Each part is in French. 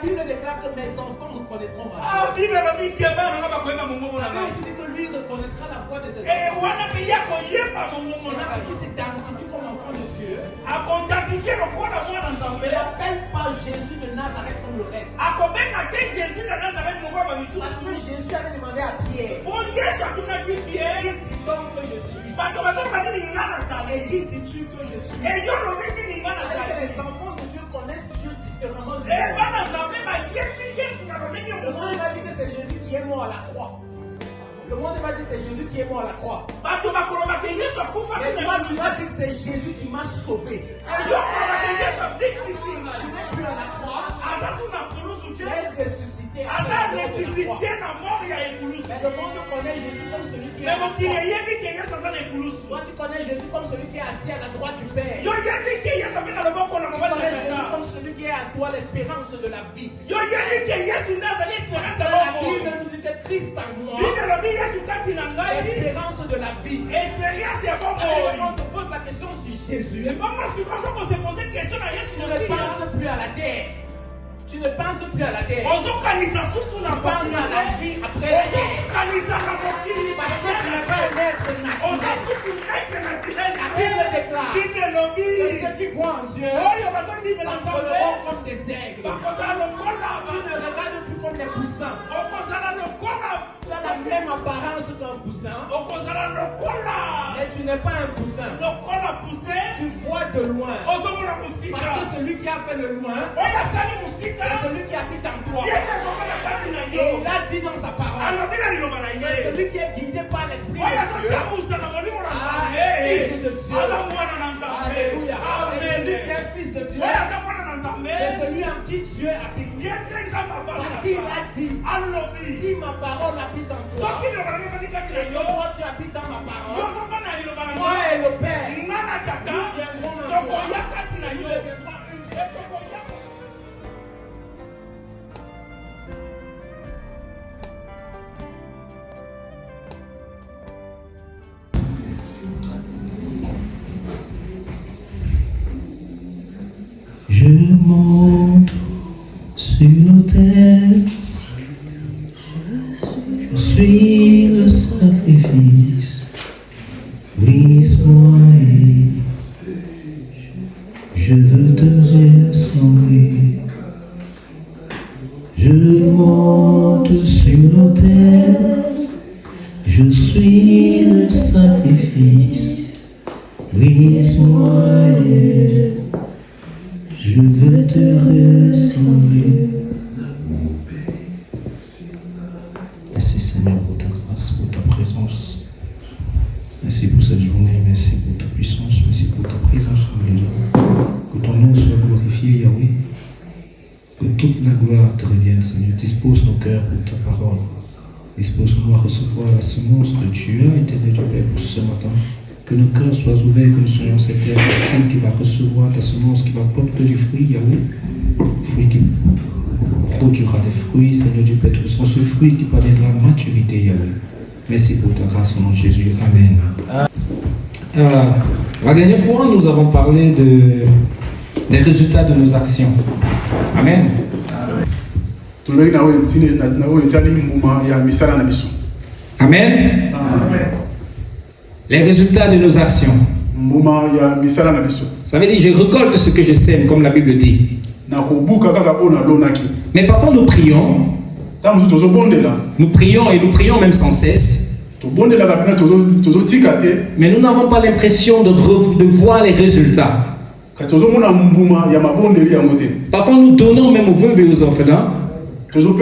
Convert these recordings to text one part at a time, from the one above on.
La Bible déclare que mes enfants reconnaîtront ma voix. La Bible aussi dit que lui reconnaîtra la voix de ses enfants. Il s'identifie comme enfant de Dieu. Il n'appelle pas Jésus de Nazareth comme le reste. Parce que Jésus avait demandé à Pierre. Il dit donc que je suis. Et qui dis-tu que je suis? C'est que les enfants de Dieu connaissent Dieu différemment du monde. Le monde va dire que c'est Jésus qui est mort à la croix. Le monde va dire que c'est Jésus qui est mort à la croix. Mais toi, tu vas dire que c'est Jésus qui m'a sauvé. Tu n'es plus à la croix. Tu es ressuscité. Mais le monde connaît Jésus comme celui qui est à la croix. Toi, tu connais Jésus comme celui qui est assis à la droite du Père. Tu connais Jésus comme celui qui est à toi l'espérance de la vie. La Bible nous dit que Christ en moi, l'espérance de la vie. Quand on te pose la question sur Jésus, tu ne penses plus à la terre. Tu ne penses plus à la terre. Tu penses à la vie après la terre. Parce que tu n'es pas un être naturel. La Bible déclare que ceux qui croient en Dieu s'envoleront comme des aigles. Tu ne regardes plus comme des poussins. Tu as la même apparence qu'un poussin. Mais tu n'es pas un poussin. Tu vois de loin. Parce que celui qui a fait le loin, c'est celui qui habite en toi. Et il a dit dans sa parole que celui qui est guidé par l'Esprit de Dieu, fils de Dieu. Alléluia. Et celui qui est fils de Dieu, c'est celui en qui Dieu habite. Parce qu'il a dit, si ma parole habite en toi, et que toi tu habites dans ma parole, moi et le Père, nous viendrons en toi. Nous deviendrons une seule personne. Je monte sur l'autel, je suis le sacrifice, brise-moi et je veux te ressembler. Je monte sur l'autel, je suis le sacrifice, brise-moi et je veux te ressembler. Merci Seigneur pour ta grâce, pour ta présence. Merci pour cette journée, merci pour ta puissance, merci pour ta présence au milieu. Que ton nom soit glorifié, Yahweh. Que toute la gloire te revienne, Seigneur. Dispose nos cœurs pour ta parole. Dispose-nous à recevoir la semence de Dieu, éternel Dieu Père, pour ce matin. Que nos cœurs soient ouverts, que nous soyons cette terre fertile qui va recevoir ta semence, qui va porter du fruit, Yahweh. Fruit qui produira des fruits, Seigneur Dieu Père, sans ce fruit qui parviendra à la maturité, Yahweh. Merci pour ta grâce au nom de Jésus. Amen. La dernière fois, nous avons parlé des résultats de nos actions. Amen. Amen. Les résultats de nos actions. Ça veut dire je récolte ce que je sème, comme la Bible dit. Mais parfois nous prions. Nous prions et nous prions même sans cesse. Mais nous n'avons pas l'impression de voir les résultats. Parfois nous donnons même aux veuves et aux orphelins. Nous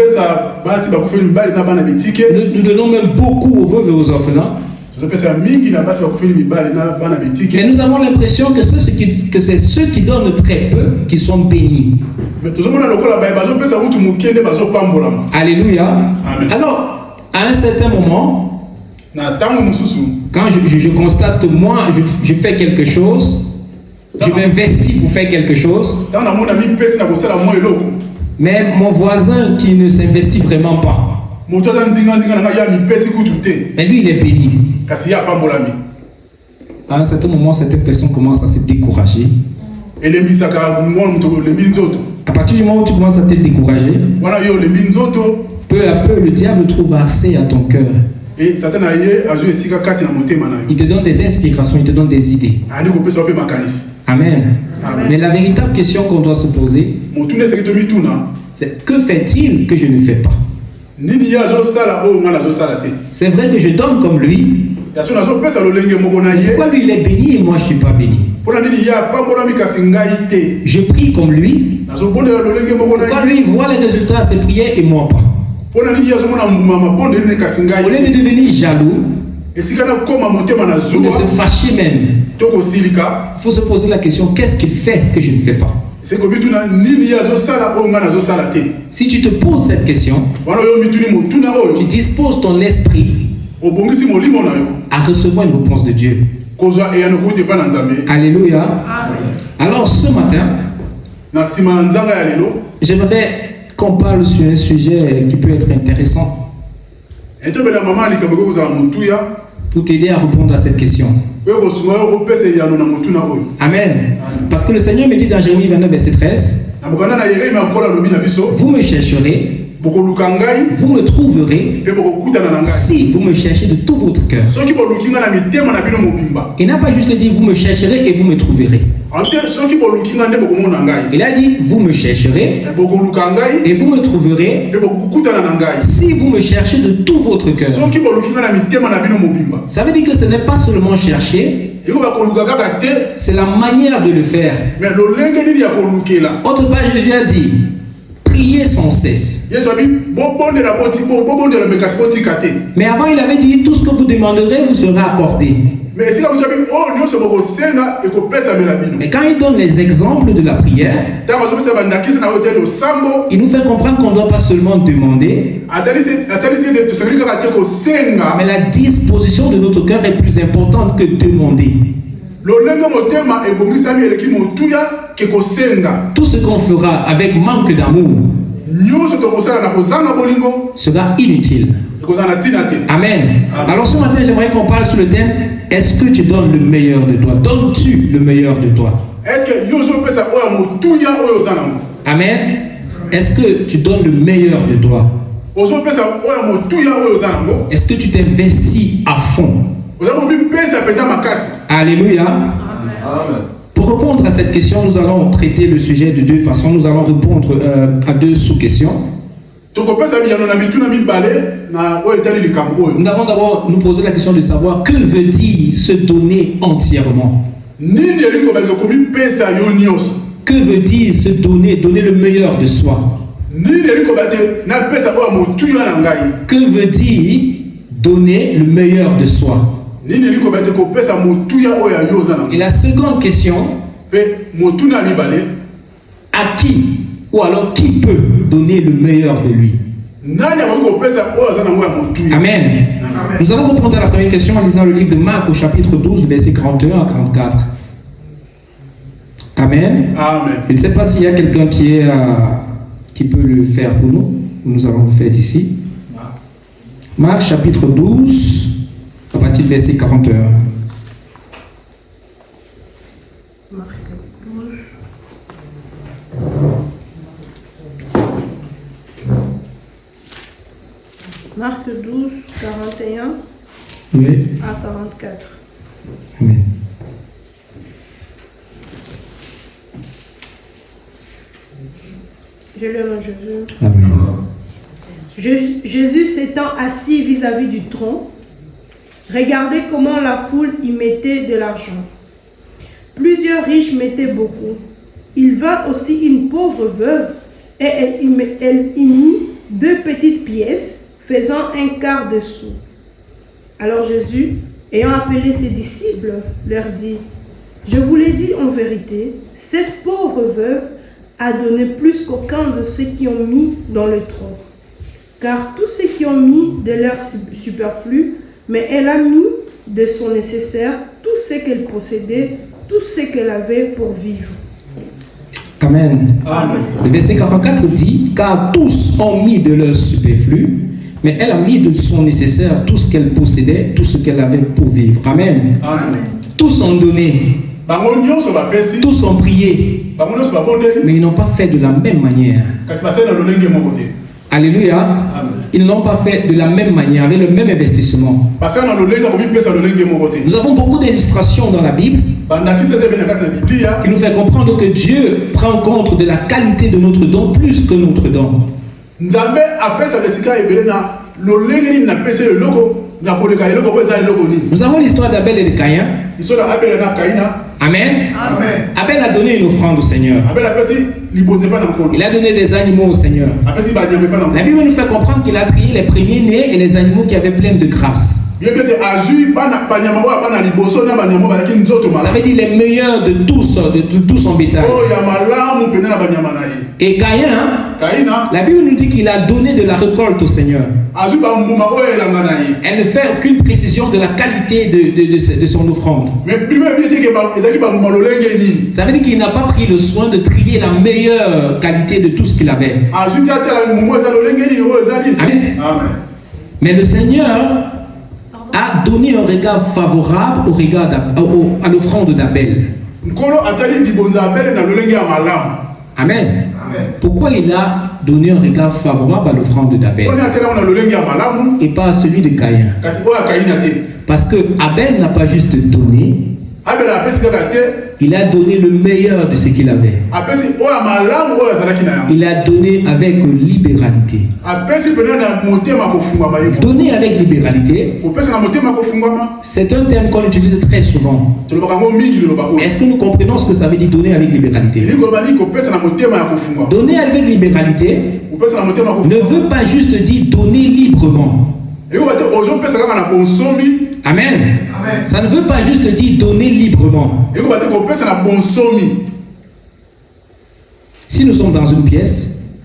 donnons même beaucoup aux veuves et aux orphelins. Mais nous avons l'impression que c'est ceux qui donnent très peu qui sont bénis. Alléluia. Amen. Alors, à un certain moment, quand je constate que moi, je fais quelque chose, je m'investis pour faire quelque chose, mais mon voisin qui ne s'investit vraiment pas, mais lui, il est béni. À un certain moment, cette personne commence à se décourager, À partir du moment où tu commences à te décourager, Voilà, yo le minzoto. peu à peu, le diable trouve accès à ton cœur. Et Satan a yé a joué sika kati na motema na yo. Il te donne des inspirations, il te donne des idées. Ali ko pesa pe makanisi. Amen. Amen. Mais la véritable question qu'on doit se poser, Motune c'est que to mituna. c'est que fait-il que je ne fais pas? Nini ya zo sala o ngala zo sala te. C'est vrai que je donne comme lui. Ya so na zo pesa lo lenge moko na ye. Pourquoi lui il est béni et moi je ne suis pas béni? Pona nini ya pa mona mikasi ngai te. Je prie comme lui. Na zo bonde lo lenge moko na Pourquoi ye. lui il voit les résultats de ses prières et moi pas? Pona nini ya zo mona mama bonde ne kasi ngai. Au lieu de devenir jaloux, Et si kana koma motema na de zuwa. se fâcher même, Toko silika. il faut se poser la question, qu'est-ce qu'il fait que je ne fais pas? C'est que mituna nini ya zo sala o ngala zo sala te. Si tu te poses cette question, Wana yo mituni motuna tu oyo. disposes ton esprit Obongisi molimo na yo. à recevoir une réponse de Dieu. Kozwa eyano kote pa na nzambe. Alléluia. Alors ce matin, Na sima na nzanga ya lelo. j'aimerais qu'on parle sur un sujet qui peut être intéressant Etobela mama likambo ko kozala motuya. pour t'aider à répondre à cette question. Oyo kosunga yo opesa eyano na motuna oyo. Amen. Parce que le Seigneur me dit dans Jérémie 29, verset 13, Na mokanda na Yeremia akola lobi na biso. vous me chercherez, Bokoluka ngai. vous me trouverez, Pe bokokutana na ngai. si vous me cherchez de tout votre cœur. Soki boluki nga na mitema na bino mobimba. Il n'a pas juste dit, vous me chercherez et vous me trouverez. Ante soki boluki nga nde bokomona ngai. Il a dit, vous me chercherez Bokoluka ngai. et vous me trouverez, Pe bokokutana na ngai. si vous me cherchez de tout votre cœur. Soki boluki nga na mitema na bino mobimba. Ça veut dire que ce n'est pas seulement chercher, Eko bakoluka kaka te. c'est la manière de le faire. Mais lolenge nini ya kolukela. Autre part, Jésus a dit, priez sans cesse. Yesu abi bobondela boti bobondela mekasi botika te. Mais avant, il avait dit, tout ce que vous demanderez vous sera accordé. Mais esika biso abi o nyonso bokosenga ekopesamela bino. Mais quand il donne les exemples de la prière, Ntango azopesa bandakisi na hotel osambo. il nous fait comprendre qu'on ne doit pas seulement demander, Atalisi ete tosengeli kaka te kosenga. mais la disposition de notre cœur est plus importante que demander. Lolenge motema ebongisami eleki motuya ke kosenga. Tout ce qu'on fera avec manque d'amour Nyonso tokosala na kozanga bolingo sera inutile. ekozala na ntina te. Amen. Amen. Alors ce matin, j'aimerais qu'on parle sur le thème, est-ce que tu donnes le meilleur de toi? Donnes-tu le meilleur de toi? Est-ce que yo ozopesa oyo motuya oyo oza nango? Amen. Est-ce que tu donnes le meilleur de toi? Ozopesa oyo motuya oyo oza nango? Est-ce que tu t'investis à fond? Oza mobipesa mpenza makasi. Alléluia. Amen. Pour répondre à cette question, nous allons traiter le sujet de deux façons. Nous allons répondre à deux sous-questions. Tokopesa biyano na bituna mibale na oyo etali likambo oyo. Nous allons d'abord nous poser la question de savoir que veut dire se donner entièrement. Nini elingo bali komipesa yo nyonso? Que veut dire se donner, donner le meilleur de soi? Nini elingo bali na pesa oyo motuya na ngai? Que veut dire donner le meilleur de soi? Nini elingo bali kopesa motuya oyo yo oza nango? Et la seconde question, Pe motuna mibale à qui ou alors qui peut donner le meilleur de lui? nani akoki kopesa oyo aza nango ya motuya? Amen. Nous allons répondre à la première question en lisant le livre de Marc au chapitre 12, versets 41 à 44. Amen. Amen. Je ne sais pas s'il y a quelqu'un qui peut le faire pour nous. Nous allons le faire d'ici. Marc chapitre 12, à partir du verset 41. Marc 12, 41 Oui. à 44. Amen. Je le nom Jésus. Amen. Jésus s'étant assis vis-à-vis du tronc, regardez comment la foule y mettait de l'argent. Plusieurs riches mettaient beaucoup. Il vint aussi une pauvre veuve et elle y mit 2 petites pièces faisant un quart de sou. Alors Jésus, ayant appelé ses disciples, leur dit, « Je vous l'ai dit en vérité, cette pauvre veuve a donné plus qu'aucun de ceux qui ont mis dans le tronc. Car tous ceux qui ont mis de leur superflu, mais elle a mis de son nécessaire tout ce qu'elle possédait, tout ce qu'elle avait pour vivre. » Amen. Amen. Le verset 44 dit, car tous ont mis de leur superflu, mais elle a mis de son nécessaire tout ce qu'elle possédait, tout ce qu'elle avait pour vivre. Amen. Amen. Tous ont donné, Bango nyonso bapesi, tous ont prié, Mais ils n'ont pas fait de la même manière. Alléluia. Ils n'ont pas fait de la même manière, avec le même investissement. Nous avons beaucoup d'illustrations dans la Bible qui nous fait comprendre que Dieu prend compte de la qualité de notre don plus que notre don. Nous avons l'histoire d'Abel et de Caïn. Amen. Abel a donné une offrande au Seigneur. Il a donné des animaux au Seigneur. La Bible nous fait comprendre qu'il a trié les premiers-nés et les animaux qui avaient plein de grâce. Ça veut dire les meilleurs de tout son bétail. Et Caïn, la Bible nous dit qu'il a donné de la récolte au Seigneur. Elle ne fait aucune précision de la qualité de son offrande. Ça veut dire qu'il n'a pas pris le soin de trier la meilleure qualité de tout ce qu'il avait. Amen. Mais le Seigneur a donné un regard favorable à l'offrande d'Abel. Amen. Pourquoi il a donné un regard favorable à l'offrande d'Abel et pas à celui de Caïn? Parce que Abel n'a pas juste donné, il a donné le meilleur de ce qu'il avait. Il a donné avec libéralité. Donner avec libéralité, c'est un terme qu'on utilise très souvent. Est-ce que nous comprenons ce que ça veut dire donner avec libéralité? Donner avec libéralité ne veut pas juste dire donner librement. Amen. Ça ne veut pas juste dire donner librement. Si nous sommes dans une pièce,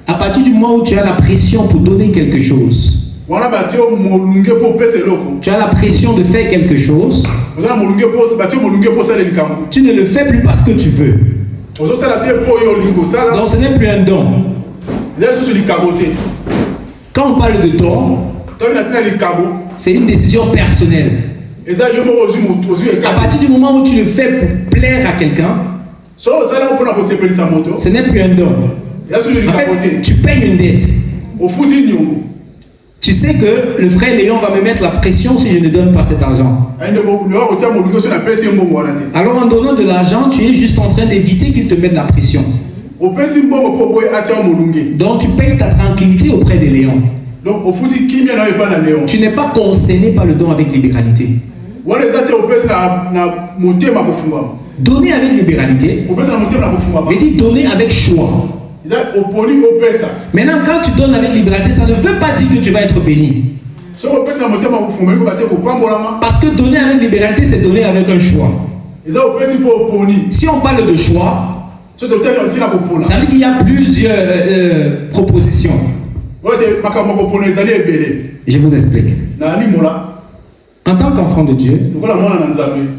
à partir du moment où tu as la pression pour donner quelque chose, tu as la pression de faire quelque chose, tu ne le fais plus parce que tu veux. Donc ce n'est plus un don. Quand on parle de don, c'est une décision personnelle. À partir du moment où tu le fais pour plaire à quelqu'un, ce n'est plus un don. En fait, tu payes une dette. Tu sais que le frère Léon va me mettre la pression si je ne donne pas cet argent. Alors en donnant de l'argent, tu es juste en train d'éviter qu'il te mette la pression. Donc tu payes ta tranquillité auprès de Léon. Tu n'es pas concerné par le don avec libéralité. Donner avec libéralité veut dire donner avec choix. Maintenant, quand tu donnes avec libéralité, ça ne veut pas dire que tu vas être béni. Parce que donner avec libéralité, c'est donner avec un choix. Si on parle de choix, ça veut dire qu'il y a plusieurs propositions. Je vous explique. En tant qu'enfant de Dieu,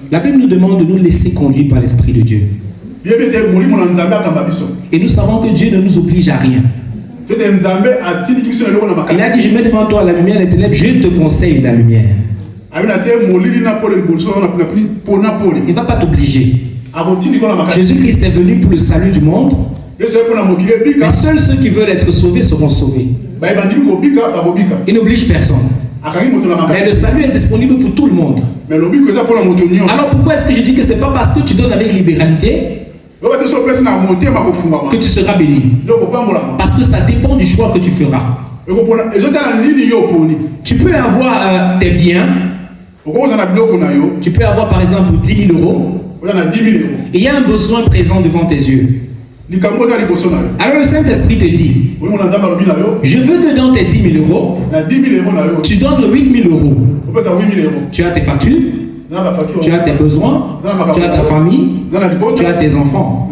la Bible nous demande de nous laisser conduire par l'Esprit de Dieu. Et nous savons que Dieu ne nous oblige à rien. Il a dit, je mets devant toi la lumière des ténèbres, je te conseille la lumière. Il ne va pas t'obliger. Jésus-Christ est venu pour le salut du monde. Mais seuls ceux qui veulent être sauvés seront sauvés. Il n'oblige personne. Mais le salut est disponible pour tout le monde. Alors pourquoi est-ce que je dis que ce n'est pas parce que tu donnes avec libéralité que tu seras béni? Parce que ça dépend du choix que tu feras. Tu peux avoir des biens. Tu peux avoir par exemple 10 000 euros. Et il y a un besoin présent devant tes yeux. Alors le Saint-Esprit te dit, je veux que dans tes 10 000 euros, tu donnes 8 000 euros. Tu as tes factures, tu as tes besoins, tu as ta famille, tu as tes enfants.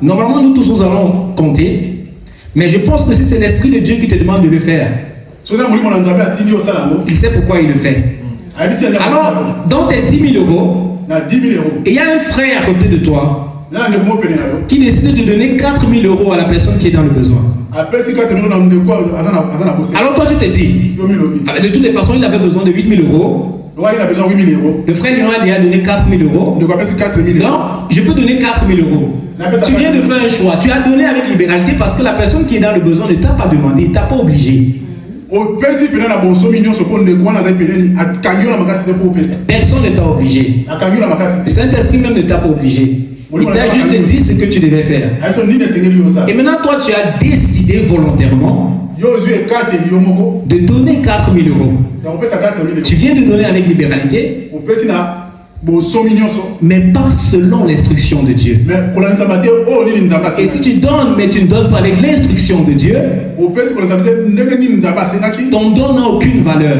Normalement, nous tous nous allons compter, mais je pense que si c'est l'Esprit de Dieu qui te demande de le faire, il sait pourquoi il le fait. Alors, dans tes 10 000 euros, il y a un frère à côté de toi qui décide de donner 4 000 euros à la personne qui est dans le besoin. Alors toi tu te dis, de toutes les façons il avait besoin de 8 000 euros. il a besoin de 8 000 euros. Le frère Léon a déjà donné 4 000 euros. Donc, on appelle 4 000 euros. Donc, je peux donner 4 000 euros. Tu viens de faire un choix. Tu as donné avec libéralité parce que la personne qui est dans le besoin ne t'a pas demandé, ne t'a pas obligé. Personne ne t'a obligé. Le Saint-Esprit même ne t'a pas obligé. Il t'a juste dit ce que tu devais faire. Et maintenant, toi, tu as décidé volontairement de donner 4 000 euros. Tu viens de donner avec libéralité, mais pas selon l'instruction de Dieu. Et si tu donnes, mais tu ne donnes pas avec l'instruction de Dieu, ton don n'a aucune valeur.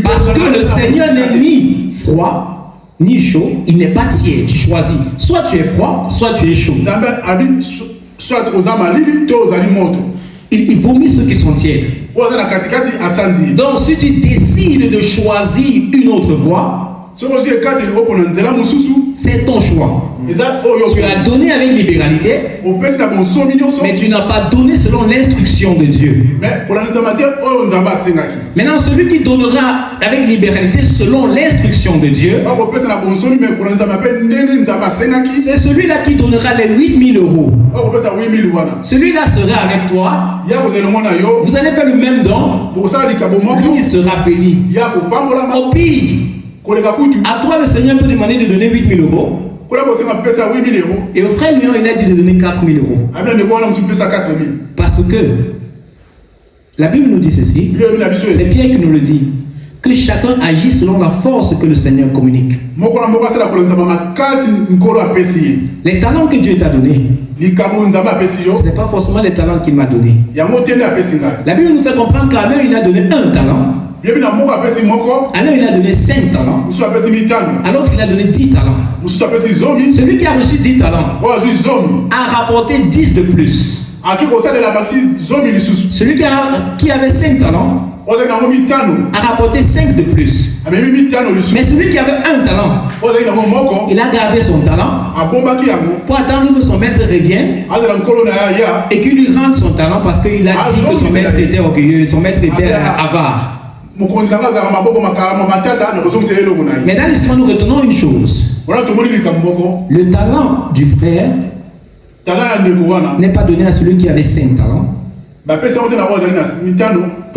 Parce que le Seigneur n'est ni froid, ni chaud, il n'est pas tiède. Tu choisis. Soit tu es froid, soit tu es chaud. Il vomit ceux qui sont tièdes. Donc si tu décides de choisir une autre voie, c'est ton choix. Tu as donné avec libéralité, mais tu n'as pas donné selon l'instruction de Dieu. Maintenant, celui qui donnera avec libéralité selon l'instruction de Dieu, c'est celui-là qui donnera les 8 000 euros. Celui-là sera avec toi. Vous allez faire le même don. Lui, il sera béni. Au pire, à toi, le Seigneur peut demander de donner 8 000 euros. Et au frère Léon, il a dit de donner 4 000 euros. Parce que la Bible nous dit ceci. C'est Pierre qui nous le dit. Que chacun agit selon la force que le Seigneur communique. Les talents que Dieu t'a donnés, ce n'est pas forcément les talents qu'il m'a donnés. La Bible nous fait comprendre qu'à l'un, il a donné un talent. Alors il a donné 5 talents. Alors qu'il a donné 10 talents. Celui qui a reçu 10 talents a rapporté 10 de plus. Celui qui avait 5 talents a rapporté 5 de plus. Mais celui qui avait un talent, il a gardé son talent pour attendre que son maître revienne et qu'il lui rende son talent parce qu'il a dit que son maître était orgueilleux, son maître était avare. Mais dans l'histoire, nous retenons une chose. Le talent du frère n'est pas donné à celui qui avait 5 talents. On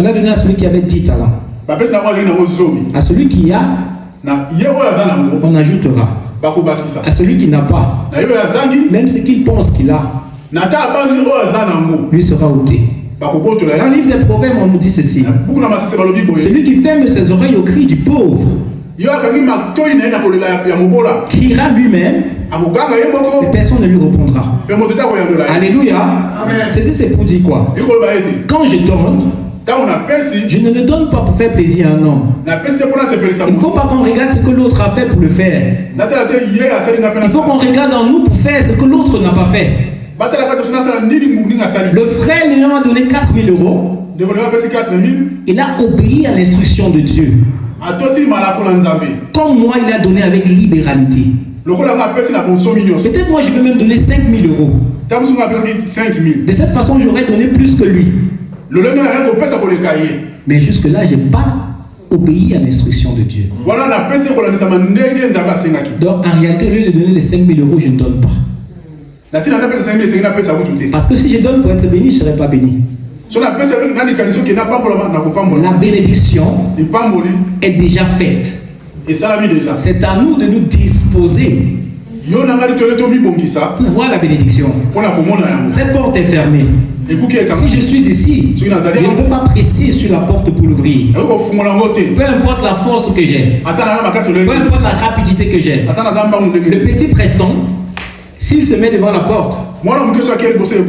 a donné à celui qui avait 10 talents. À celui qui a, on ajoutera. À celui qui n'a pas, même ce qu'il pense qu'il a, lui sera ôté. Dans le livre des Proverbes, on nous dit ceci. Celui qui ferme ses oreilles au cri du pauvre criera lui-même, et personne ne lui répondra. Alléluia. Ceci c'est pour dire quoi? Quand je donne, je ne le donne pas pour faire plaisir à un homme. Il ne faut pas qu'on regarde ce que l'autre a fait pour le faire. Il faut qu'on regarde en nous pour faire ce que l'autre n'a pas fait. Le frère Léon a donné 4 000 euros. Il a obéi à l'instruction de Dieu. Comme moi, il a donné avec libéralité. Peut-être moi, je peux même donner 5 000 euros. De cette façon, j'aurais donné plus que lui. Mais jusque-là, je n'ai pas obéi à l'instruction de Dieu. Donc, en réalité, au lieu de donner les 5 000 euros, je ne donne pas. Parce que si je donne pour être béni, je ne serai pas béni. La bénédiction est déjà faite. C'est à nous de nous disposer pour voir la bénédiction. Cette porte est fermée. Si je suis ici, je ne peux pas presser sur la porte pour l'ouvrir. Peu importe la force que j'ai, peu importe la rapidité que j'ai, le petit preston, s'il se met devant la porte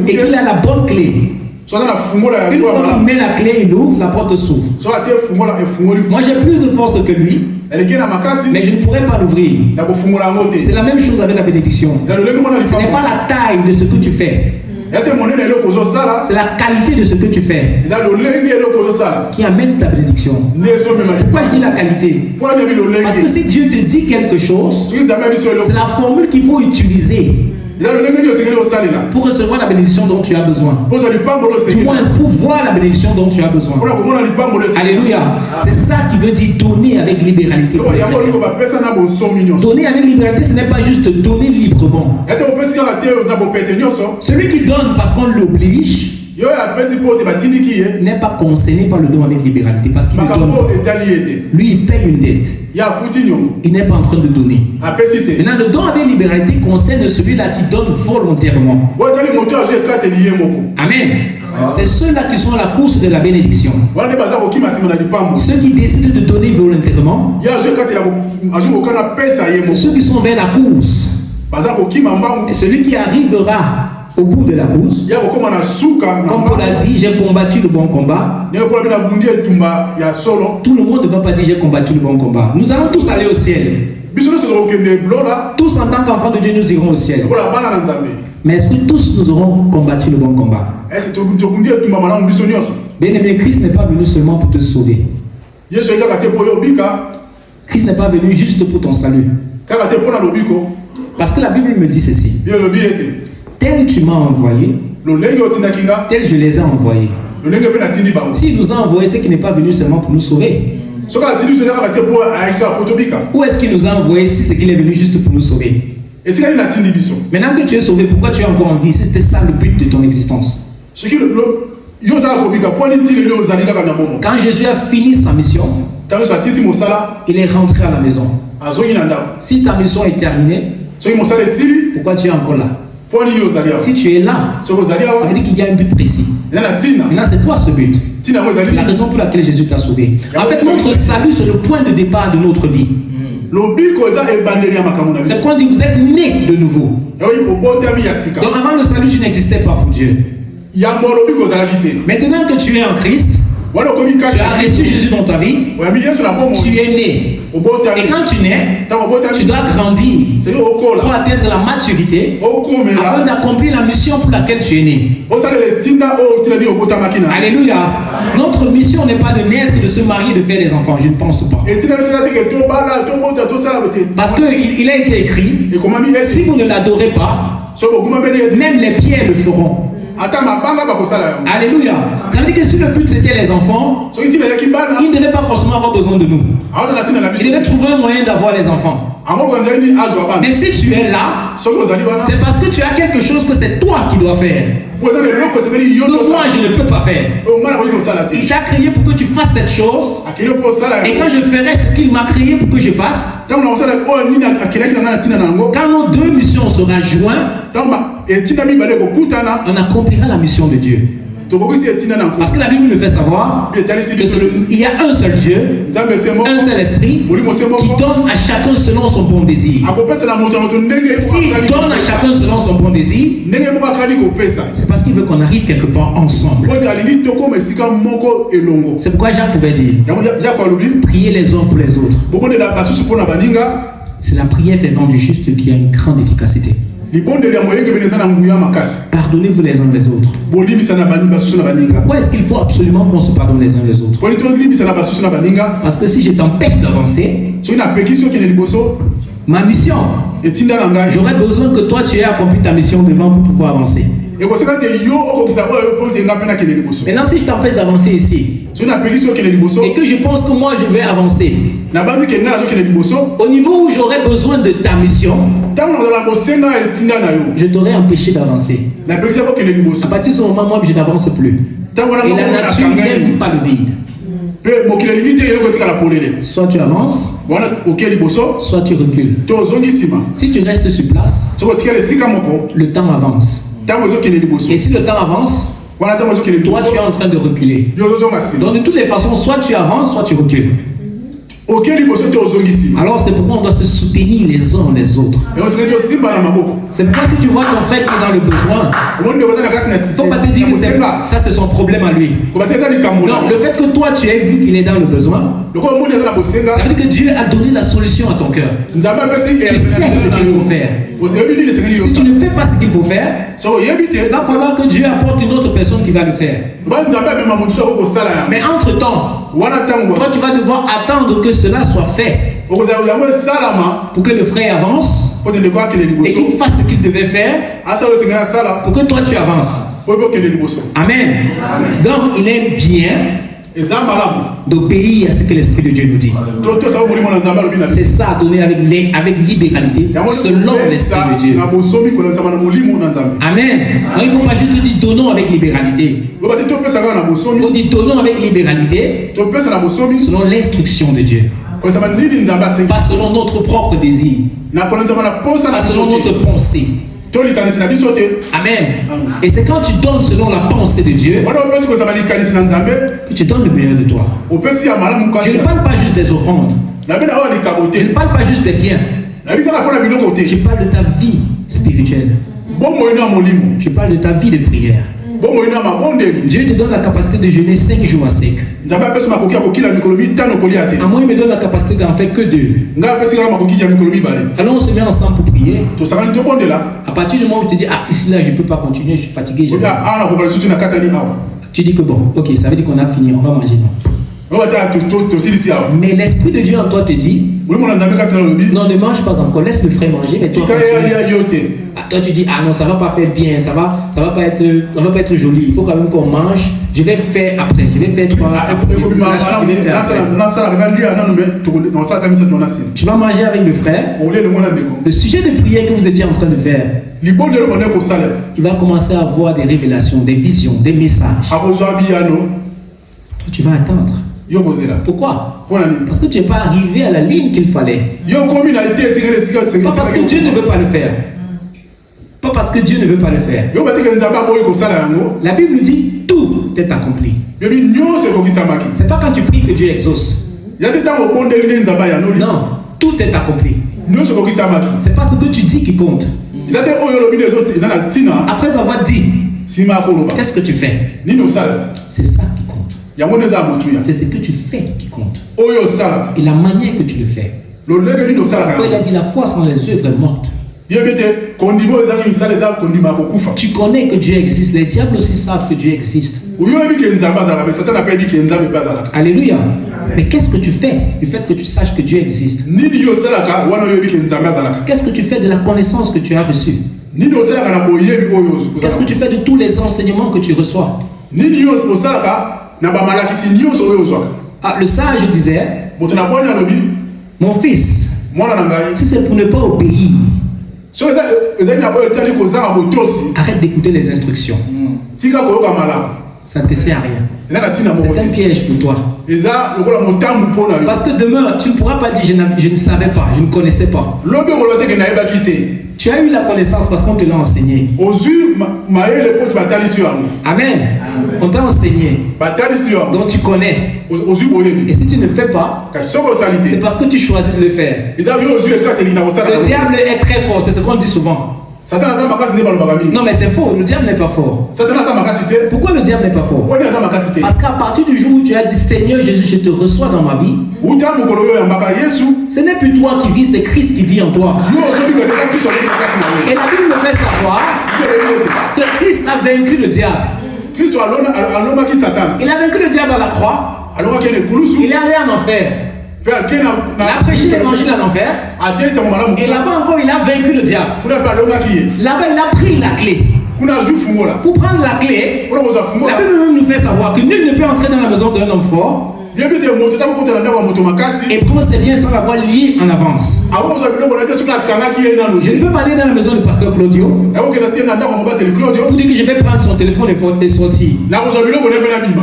et qu'il a la bonne clé, une fois qu'il met la clé, il ouvre, la porte s'ouvre. Moi j'ai plus de force que lui, mais je ne pourrais pas l'ouvrir. C'est la même chose avec la bénédiction. Ce n'est pas la taille de ce que tu fais, c'est la qualité de ce que tu fais qui amène ta bénédiction. Pourquoi je dis la qualité? Parce que si Dieu te dit quelque chose, c'est la formule qu'il faut utiliser pour recevoir la bénédiction dont tu as besoin. Du moins, pour voir la bénédiction dont tu as besoin. Alléluia. C'est ça qui veut dire donner avec libéralité. Donner avec libéralité, ce n'est pas juste donner librement. Celui qui donne parce qu'on l'oblige n'est pas concerné par le don avec libéralité parce qu'il donne. Lui, il paye une dette. Il n'est pas en train de donner. Maintenant, le don avec libéralité concerne celui-là qui donne volontairement. Amen. C'est ceux-là qui sont à la course de la bénédiction. Ceux qui décident de donner volontairement, c'est ceux qui sont vers la course. Et celui qui arrivera au bout de la course, comme Paul a dit, j'ai combattu le bon combat. Tout le monde ne va pas dire j'ai combattu le bon combat. Nous allons tous aller au ciel. Tous en tant qu'enfants de Dieu, nous irons au ciel. Mais est-ce que tous nous aurons combattu le bon combat? Bien-aimé, Christ n'est pas venu seulement pour te sauver. Christ n'est pas venu juste pour ton salut. Parce que la Bible me dit ceci. Tel tu m'as envoyé, tel je les ai envoyés. S'il nous a envoyés, c'est qu'il n'est pas venu seulement pour nous sauver. Où est-ce qu'il nous a envoyés si c'est qu'il est venu juste pour nous sauver? Maintenant que tu es sauvé, pourquoi tu es encore en vie? Si c'était ça le but de ton existence. Quand Jésus a fini sa mission, il est rentré à la maison. Si ta mission est terminée, pourquoi tu es encore là? Si tu es là, ça veut dire qu'il y a un but précis. Maintenant, c'est quoi ce but? C'est la raison pour laquelle Jésus t'a sauvé. En fait, notre salut, c'est le point de départ de notre vie. C'est quand on dit vous êtes né de nouveau. Donc avant le salut, tu n'existais pas pour Dieu. Maintenant que tu es en Christ, tu as reçu Jésus dans ta vie, tu es né. Et quand tu nais, tu dois grandir pour atteindre la maturité afin d'accomplir la mission pour laquelle tu es né. Alléluia. Notre mission n'est pas de naître, de se marier, de faire des enfants. Je ne pense pas. Parce qu'il a été écrit, si vous ne l'adorez pas, même les pierres le feront. Alléluia. Ça veut dire que si le but c'était les enfants, ils ne devaient pas forcément avoir besoin de nous. Ils devaient trouver un moyen d'avoir les enfants. Mais si tu es là, c'est parce que tu as quelque chose que c'est toi qui dois faire. Donc moi je ne peux pas faire. Il t'a créé pour que tu fasses cette chose. Et quand je ferai ce qu'il m'a créé pour que je fasse, quand nos deux missions seront jointes, on accomplira la mission de Dieu. Parce que la Bible me fait savoir qu'il y a un seul Dieu, un seul esprit qui donne à chacun selon son bon désir. S'il donne à chacun selon son bon désir, c'est parce qu'il veut qu'on arrive quelque part ensemble. C'est pourquoi Jacques pouvait dire priez les uns pour les autres. C'est la prière fervente du juste qui a une grande efficacité. Pardonnez-vous les uns les autres. Pourquoi est-ce qu'il faut absolument qu'on se pardonne les uns les autres? Parce que si je t'empêche d'avancer, ma mission, j'aurais besoin que toi tu aies accompli ta mission devant pour pouvoir avancer. Maintenant, si je t'empêche d'avancer ici, et que je pense que moi je vais avancer, au niveau où j'aurais besoin de ta mission, je t'aurais empêché d'avancer. À partir de ce moment, moi je n'avance plus. Et la nature n'aime pas le vide. Soit tu avances, soit tu recules. Si tu restes sur place, le temps avance. Et si le temps avance, toi tu es en train de reculer. Donc de toutes les façons, soit tu avances, soit tu recules. Alors c'est pourquoi on doit se soutenir les uns les autres. C'est pourquoi si tu vois ton frère qui est dans le besoin, il ne faut pas te dire que ça c'est son problème à lui. Non, le fait que toi tu aies vu qu'il est dans le besoin, ça veut dire que Dieu a donné la solution à ton cœur. Tu sais ce qu'il faut faire. Si tu ne fais pas ce qu'il faut faire, il va falloir que Dieu apporte une autre personne qui va le faire. Mais entre temps, toi tu vas devoir attendre que cela soit fait pour que le frère avance et qu'il fasse ce qu'il devait faire pour que toi tu avances. Amen. Donc il est bien d'obéir à ce que l'Esprit de Dieu nous dit. C'est ça, donner avec libéralité selon l'Esprit de Dieu. Amen. Donc, il ne faut pas juste dire donnons avec libéralité. Il faut dire donnons avec libéralité selon l'instruction de Dieu. Pas selon notre propre désir. Pas selon notre pensée. Amen. Et c'est quand tu donnes selon la pensée de Dieu que tu donnes le meilleur de toi. Je ne parle pas juste des offrandes. Je ne parle pas juste des biens. Je parle de ta vie spirituelle. Je parle de ta vie de prière. Dieu te donne la capacité de jeûner 5 jours à sec. À moi, il me donne la capacité d'en faire que 2. Alors on se met ensemble pour prier. À partir du moment où tu te dis, ah, ici là, je ne peux pas continuer, je suis fatigué. Tu dis que bon, ok, ça veut dire qu'on a fini, on va manger. Mais l'Esprit de Dieu en toi te dit, non, ne mange pas encore, laisse le frère manger. Mais toi, toi tu dis, ah non, ça va pas faire bien, ça va pas être joli. Il faut quand même qu'on mange. Je vais faire après, je vais faire 3. Tu vas manger avec le frère. Le sujet de prière que vous étiez en train de faire, il va commencer à avoir des révélations, des visions, des messages. Toi, tu vas attendre. Pourquoi? Parce que tu n'es pas arrivé à la ligne qu'il fallait. Pas parce que Dieu ne veut pas le faire. Pas parce que Dieu ne veut pas le faire. La Bible nous dit tout est accompli. C'est pas quand tu pries que Dieu exauce. Non, tout est accompli. C'est pas ce que tu dis qui compte. Après avoir dit, qu'est-ce que tu fais? C'est ça qui compte. C'est ce que tu fais qui compte. Et la manière que tu le fais. Pourquoi il a dit la foi sans les œuvres est morte. Tu connais que Dieu existe. Les diables aussi savent que Dieu existe. Alléluia. Mais qu'est-ce que tu fais du fait que tu saches que Dieu existe? Qu'est-ce que tu fais de la connaissance que tu as reçue? Qu'est-ce que tu fais de tous les enseignements que tu reçois? Ah, le sage disait, mon fils, si c'est pour ne pas obéir, arrête d'écouter les instructions. Ça ne te sert à rien. C'est un piège pour toi. Parce que demain, tu ne pourras pas dire je ne savais pas, je ne connaissais pas. Tu as eu la connaissance parce qu'on te l'a enseigné. Amen. On t'a enseigné. Donc tu connais. Et si tu ne le fais pas, c'est parce que tu choisis de le faire. Le diable est très fort, c'est ce qu'on dit souvent. Non mais c'est faux, le diable n'est pas fort. Pourquoi le diable n'est pas fort? Parce qu'à partir du jour où tu as dit Seigneur Jésus, je te reçois dans ma vie, ce n'est plus toi qui vis, c'est Christ qui vit en toi. Et la Bible me fait savoir que Christ a vaincu le diable. Il a vaincu le diable à la croix. Il est allé en enfer. Il a prêché l'évangile en enfer. Et là-bas encore, il a vaincu le diable. Là-bas, il a pris la clé. Pour prendre la clé, la Bible nous fait savoir que nul ne peut entrer dans la maison d'un homme fort et prendre ses biens sans l'avoir lié en avance. Je ne peux pas aller dans la maison du pasteur Claudio pour dire que je vais prendre son téléphone et sortir.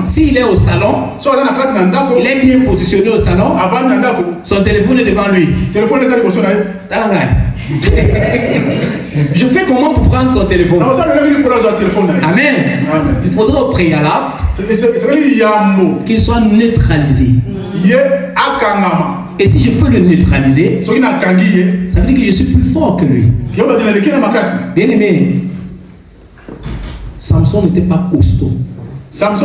S'il est au salon, il est bien positionné au salon, son téléphone est devant lui. Je fais comment pour prendre son téléphone? Amen. Il faudra au préalable qu'il soit neutralisé. Et si je peux le neutraliser, ça veut dire que je suis plus fort que lui. Bien aimé, Samson n'était pas costaud. Vous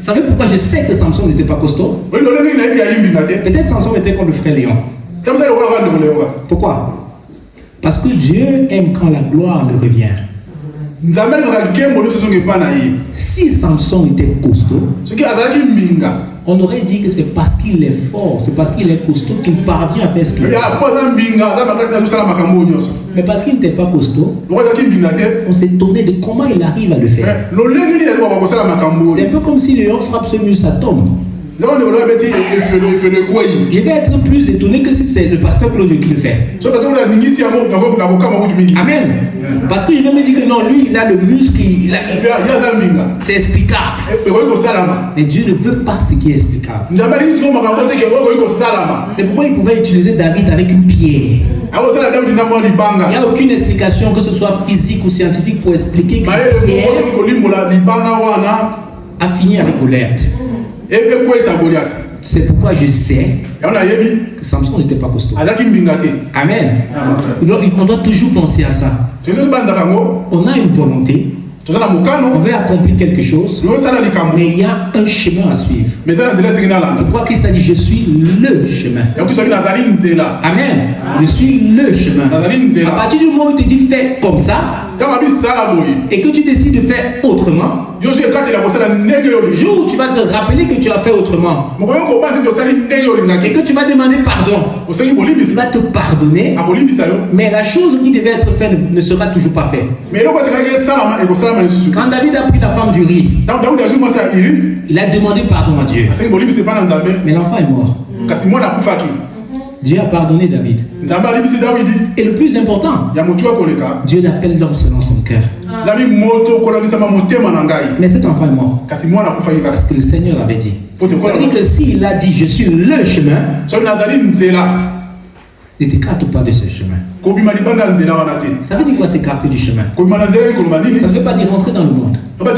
savez pourquoi je sais que Samson n'était pas costaud? Peut-être Samson était comme le frère Léon. Pourquoi? Parce que Dieu aime quand la gloire lui revient. Si Samson était costaud, on aurait dit que c'est parce qu'il est fort, c'est parce qu'il est costaud qu'il parvient à faire ce qu'il fait. Mais parce qu'il n'était pas costaud, on s'est étonné de comment il arrive à le faire. C'est un peu comme si le lion frappe ce mur, ça tombe. Je vais être plus étonné que si c'est le pasteur Claude qui le fait. Amen. Parce que je vais me dire que non, lui, il a le muscle, c'est explicable. Mais Dieu ne veut pas ce qui est explicable. C'est pourquoi il pouvait utiliser David avec une pierre. Il n'y a aucune explication, que ce soit physique ou scientifique, pour expliquer que Pierre a fini avec Goliath. C'est pourquoi je sais que Samson n'était pas costaud. Amen. On doit toujours penser à ça. On a une volonté, on veut accomplir quelque chose, mais il y a un chemin à suivre. C'est pourquoi Christ a dit: je suis le chemin. Amen. Je suis le chemin. À partir du moment où il te dit fais comme ça, et que tu décides de faire autrement, le jour où tu vas te rappeler que tu as fait autrement, et que tu vas demander pardon, il va te pardonner, mais la chose qui devait être faite ne sera toujours pas faite. Quand David a pris la femme du riz, il a demandé pardon à Dieu, mais l'enfant est mort. Dieu a pardonné David. Et le plus important, Dieu l'appelle l'homme selon son cœur. Mais cet enfant est mort parce que le Seigneur avait dit. Ça veut dire que s'il a dit: je suis le chemin, ne t'écarte pas de ce chemin. Ça veut dire quoi, s'écarter du chemin? Ça ne veut pas dire rentrer dans le monde. Ça veut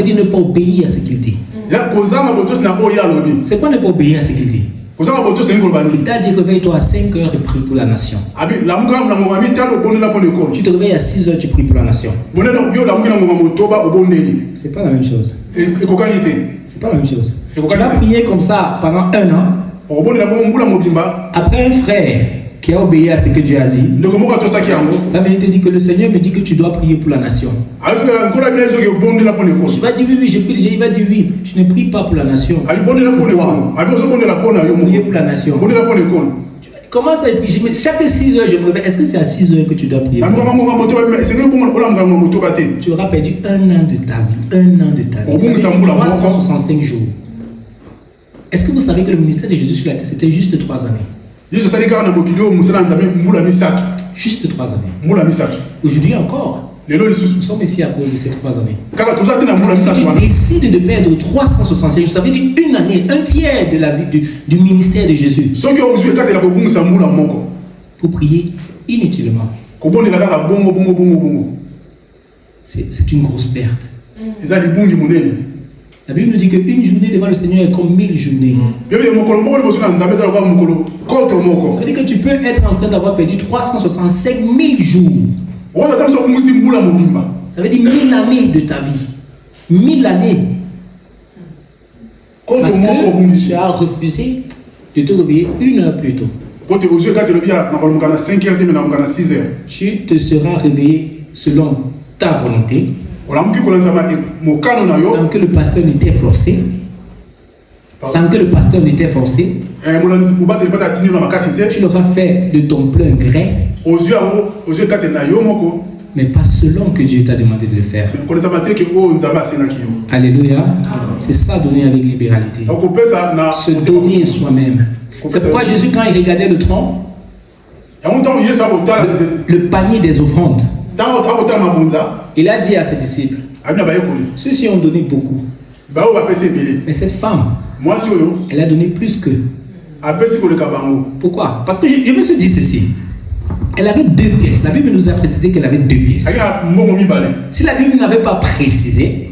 dire ne pas obéir à ce qu'il dit. C'est quoi ne pas obéir à ce qu'il dit? Il t'a dit: réveille-toi à 5 heures et prie pour la nation. Tu te réveilles à 6 heures, tu pries pour la nation. C'est pas la même chose. C'est pas la même chose. Tu vas prier comme ça pendant 1 an. Après, un frère qui a obéi à ce que Dieu a dit va venir te dire que le Seigneur me dit que tu dois prier pour la nation. Tu vas dire: oui, je prie. Il va dire: oui, tu ne pries pas pour la nation. Prier pour la nation. Comment ça prie? Chaque 6 heures, je me réveille. Est-ce que c'est à 6 heures que tu dois prier? Tu auras perdu 1 an de ta vie. 1 an de ta vie. 365 jours. Est-ce que vous savez que le ministère de Jésus sur la terre, c'était juste 3 années? Juste 3 années. Aujourd'hui encore, nous sommes ici à cause de ces 3 années. Si tu décides de perdre 365 jours, ça veut dire 1 année, 1/3 de la vie du ministère de Jésus, pour prier inutilement. C'est une grosse perte. La Bible nous dit qu'une journée devant le Seigneur est comme 1000 journées. Ça veut dire que tu peux être en train d'avoir perdu 365 000 jours. Ça veut dire 1000 années de ta vie. 1000 années. Parce que tu as refusé de te réveiller 1 heure plus tôt. Tu te seras réveillé selon ta volonté, sans que le pasteur n'était forcé. Tu l'auras fait de ton plein gré, mais pas selon que Dieu t'a demandé de le faire. Alléluia. C'est ça, donner avec libéralité. Se donner soi-même. C'est pourquoi Jésus, quand il regardait le tronc, le panier des offrandes, il a dit à ses disciples: ceux-ci ont donné beaucoup, mais cette femme, elle a donné plus qu'eux. Pourquoi? Parce que je me suis dit ceci: elle avait 2 pièces. La Bible nous a précisé qu'elle avait 2 pièces. Si la Bible n'avait pas précisé,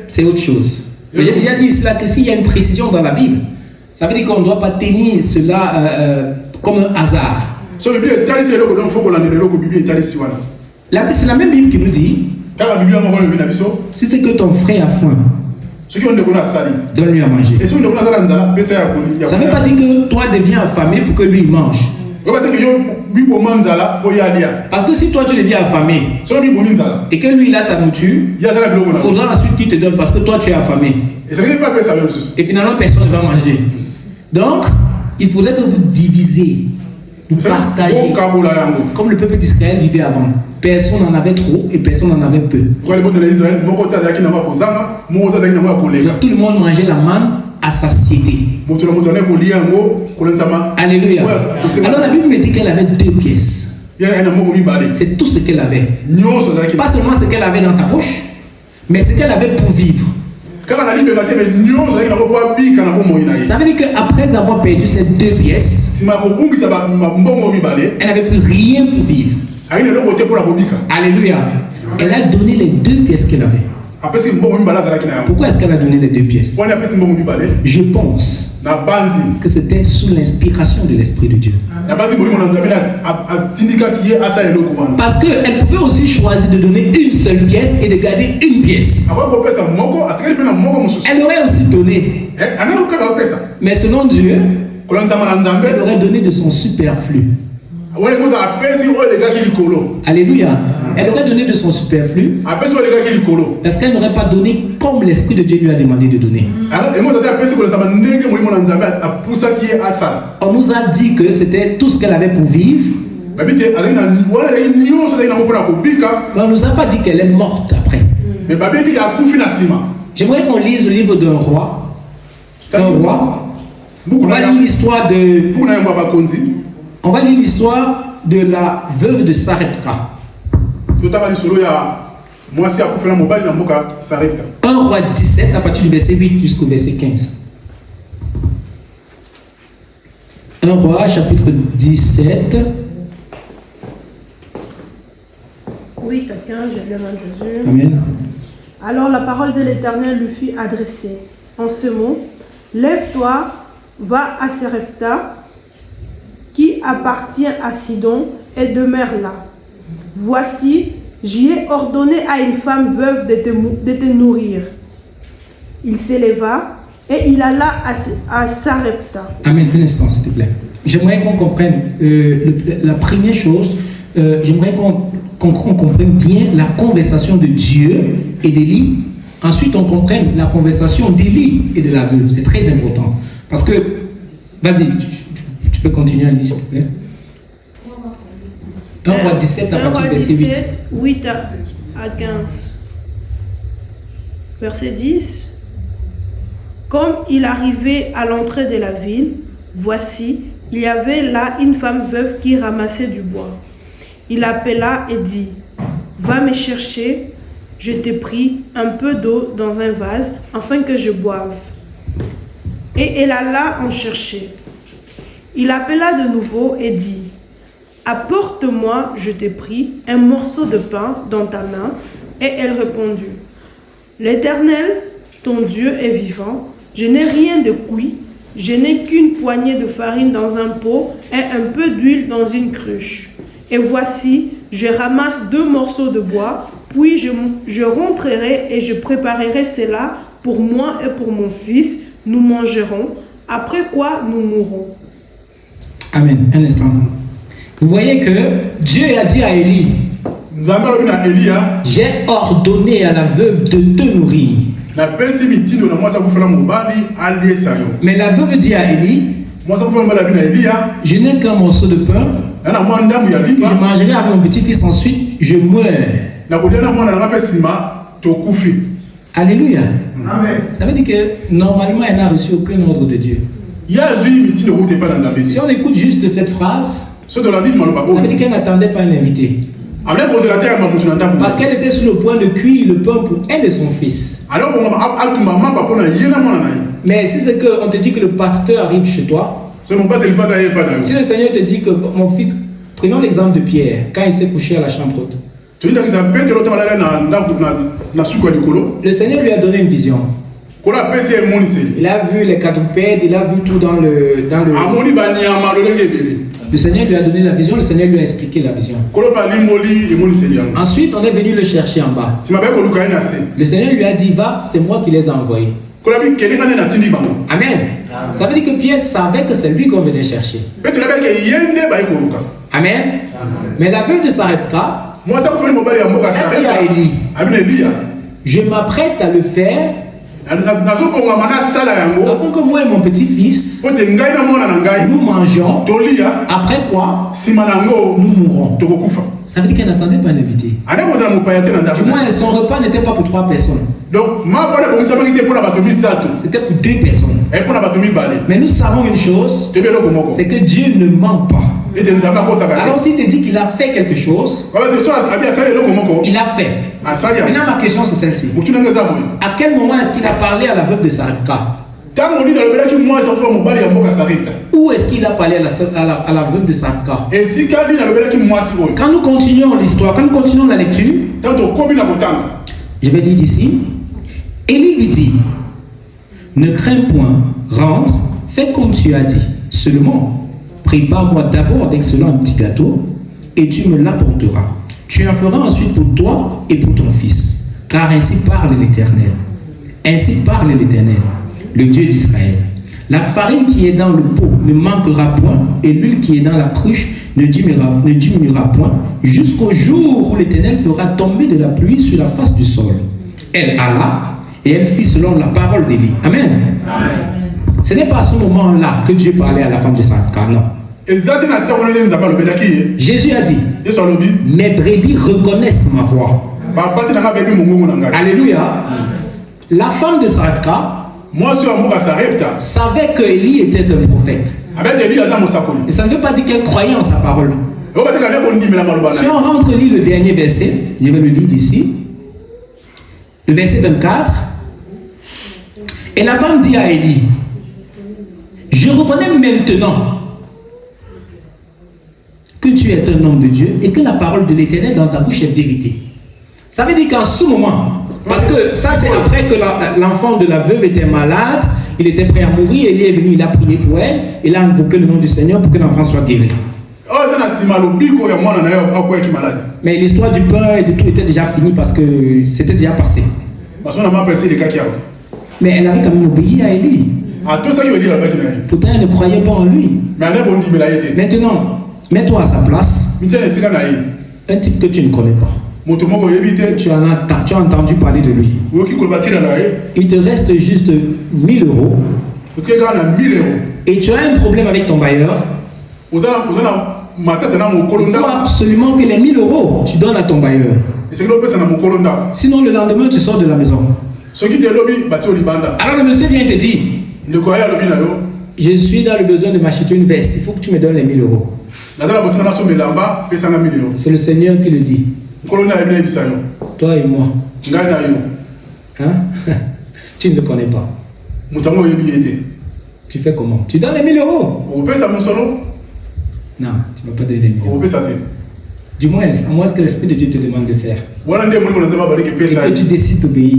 c'est autre chose. Mais j'ai déjà dit cela, que s'il y a une précision dans la Bible, ça veut dire qu'on ne doit pas tenir cela comme un hasard. C'est la même Bible qui nous dit: si c'est que ton frère a faim, donne-lui à manger. Ça ne veut pas dire que toi deviens affamé pour que lui mange. Parce que si toi tu deviens affamé et que lui il a ta nourriture, il faudra ensuite qu'il te donne parce que toi tu es affamé. Et finalement personne ne va manger. Donc il faudrait que vous divisez, vous partagez. Comme le peuple d'Israël vivait avant. Personne n'en avait trop et personne n'en avait peu. Tout le monde mangeait la manne à satiété. Alléluia. Alors la Bible me dit qu'elle avait 2 pièces. C'est tout ce qu'elle avait. Pas seulement ce qu'elle avait dans sa poche, mais ce qu'elle avait pour vivre. Ça veut dire qu'après avoir perdu ces 2 pièces, elle n'avait plus rien pour vivre. Alléluia. Elle a donné les 2 pièces qu'elle avait. Pourquoi est-ce qu'elle a donné les 2 pièces? Je pense que c'était sous l'inspiration de l'Esprit de Dieu. Parce qu'elle pouvait aussi choisir de donner une seule pièce et de garder une pièce. Elle aurait aussi donné. Mais selon Dieu, elle aurait donné de son superflu. Alléluia. Elle aurait donné de son superflu parce qu'elle n'aurait pas donné comme l'Esprit de Dieu lui a demandé de donner. On nous a dit que c'était tout ce qu'elle avait pour vivre. Mais on ne nous a pas dit qu'elle est morte après. J'aimerais qu'on lise le livre d'un roi. On va lire l'histoire de... On va lire l'histoire de la veuve de Sarepta. 1 roi 17 à partir du verset 8 jusqu'au verset 15. 1 roi chapitre 17. 8 à 15, j'ai bien Jésus. Amen. Alors la parole de l'Éternel lui fut adressée en ce mot: Lève-toi, va à Sarepta, qui appartient à Sidon, et demeure là. Voici, j'y ai ordonné à une femme veuve de te nourrir. Il s'éleva et il alla à Sarepta. Amen. Un instant, s'il te plaît. J'aimerais qu'on comprenne la première chose. J'aimerais qu'on comprenne bien la conversation de Dieu et d'Élie. Ensuite, on comprenne la conversation d'Élie et de la veuve. C'est très important. Parce que, vas-y, tu peux continuer à lire, s'il te plaît. 1 roi 17 à partir du verset 8. 8 à 15. Verset 10. Comme il arrivait à l'entrée de la ville, voici, il y avait là une femme veuve qui ramassait du bois. Il appela et dit: Va me chercher, je t'ai pris un peu d'eau dans un vase, afin que je boive. Et elle alla en chercher. Il appela de nouveau et dit: Apporte-moi, je t'ai pris, un morceau de pain dans ta main. Et elle répondit: L'Éternel, ton Dieu, est vivant. Je n'ai rien de cuit. Je n'ai qu'une poignée de farine dans un pot et un peu d'huile dans une cruche. Et voici, je ramasse 2 morceaux de bois, puis je rentrerai et je préparerai cela pour moi et pour mon fils. Nous mangerons, après quoi nous mourrons. Amen. Un instant. Vous voyez que Dieu a dit à Élie: j'ai ordonné à la veuve de te nourrir. Mais la veuve dit à Élie: je n'ai qu'un morceau de pain. Je mangerai avec mon petit-fils, ensuite je meurs. Alléluia. Amen. Ça veut dire que normalement elle n'a reçu aucun ordre de Dieu. Si on écoute juste cette phrase, ça veut dire qu'elle n'attendait pas un invité. Parce qu'elle était sur le point de cuire le pain pour elle et son fils. Mais si c'est qu'on te dit que le pasteur arrive chez toi, si le Seigneur te dit que mon fils, prenons l'exemple de Pierre, quand il s'est couché à la chambre haute. Le Seigneur lui a donné une vision. Il a vu les quadrupèdes, il a vu tout dans le... Le Seigneur lui a donné la vision, le Seigneur lui a expliqué la vision. Ensuite, on est venu le chercher en bas. Le Seigneur lui a dit: va, c'est moi qui les ai envoyés. Amen. Ça veut dire que Pierre savait que c'est lui qu'on venait chercher. Amen. Mais la veuve de Sarepta, moi ça vous fait mon bali à moi ça. elle dit à Élie, je m'apprête à le faire. Avant que moi et mon petit-fils nous mangeons, après quoi nous mourrons. Ça veut dire qu'elle n'attendait pas un invité. Du moins son repas n'était pas pour 3 personnes. C'était pour 2 personnes. Mais nous savons une chose, c'est que Dieu ne ment pas. Alors s'il te dit qu'il a fait quelque chose, il a fait. Maintenant ma question c'est celle-ci. À quel moment est-ce qu'il a parlé à la veuve de Sarepta? Où est-ce qu'il a parlé à la veuve de Sarepta? Quand nous continuons l'histoire, quand nous continuons la lecture, je vais lire ici. Élie lui dit, ne crains point, rentre, fais comme tu as dit. Seulement, prépare-moi d'abord avec cela un petit gâteau et tu me l'apporteras. Tu en feras ensuite pour toi et pour ton fils. Car ainsi parle l'Éternel. Ainsi parle l'Éternel, le Dieu d'Israël. La farine qui est dans le pot ne manquera point et l'huile qui est dans la cruche ne diminuera point jusqu'au jour où l'Éternel fera tomber de la pluie sur la face du sol. Elle alla et elle fit selon la parole d'Élie. Amen. Amen. Ce n'est pas à ce moment-là que Dieu parlait à la femme de Sarepta, non. Jésus a dit, mes brebis reconnaissent ma voix. Alléluia. La femme de Sarepta savait que Élie était un prophète. Et ça ne veut pas dire qu'elle croyait en sa parole. Si on rentre lire le dernier verset, je vais le lire ici. Le verset 24. Et la femme dit à Élie, je reconnais maintenant que tu es un homme de Dieu et que la parole de l'Éternel dans ta bouche est vérité. Ça veut dire qu'en ce moment, parce que ça c'est après que l'enfant de la veuve était malade, il était prêt à mourir, Élie est venu, il a prié pour elle, il a invoqué le nom du Seigneur pour que l'enfant soit guéri. Mais l'histoire du pain et de tout était déjà finie parce que c'était déjà passé. Mais elle avait quand même obéi à Élie. Pourtant elle ne croyait pas en lui. Maintenant, mets-toi à sa place. Un type que tu ne connais pas. Tu as entendu parler de lui. Il te reste juste 1000 euros. Et tu as un problème avec ton bailleur. Il faut absolument que les 1000 euros tu donnes à ton bailleur. Sinon le lendemain tu sors de la maison. Alors le monsieur vient te dire, je suis dans le besoin de m'acheter une veste, il faut que tu me donnes les 1000 euros. C'est le Seigneur qui le dit. Toi et moi. Hein? Tu ne le connais pas. Tu fais comment? Tu donnes les 1000 euros? Non, tu ne vas pas donner les 1000 euros. Du moins, à moins que l'Esprit de Dieu te demande de faire. Et que tu décides d'obéir.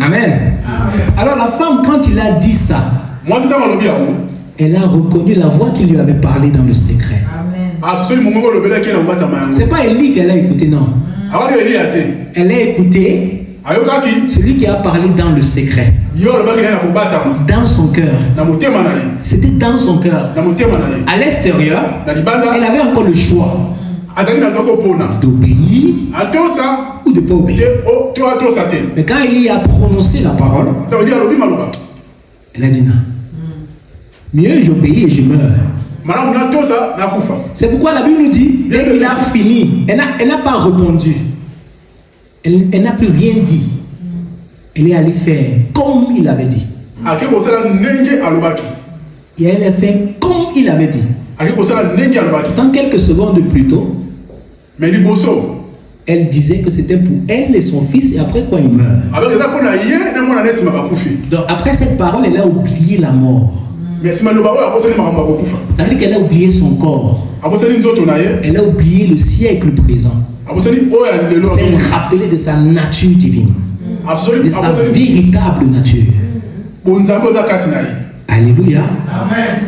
Amen. Alors la femme, quand il a dit ça, elle a reconnu la voix qui lui avait parlé dans le secret. C'est pas Élie qu'elle a écouté, non. Elle a écouté celui qui a parlé dans le secret. Dans son cœur. C'était dans son cœur. À l'extérieur, elle avait encore le choix d'obéir ou de ne pas obéir. Mais quand Élie a prononcé la parole, elle a dit non. Mieux j'obéis et je meurs. C'est pourquoi la Bible nous dit, dès qu'il a fini, elle n'a pas répondu. Elle n'a plus rien dit. Elle est allée faire comme il avait dit. Et elle a fait comme il avait dit. Dans quelques secondes plus tôt, elle disait que c'était pour elle et son fils, et après quoi il meurt. Donc après cette parole, elle a oublié la mort. Ça veut dire qu'elle a oublié son corps. Elle a oublié le siècle présent. Elle s'est rappelée de sa nature divine, de sa véritable nature. Alléluia.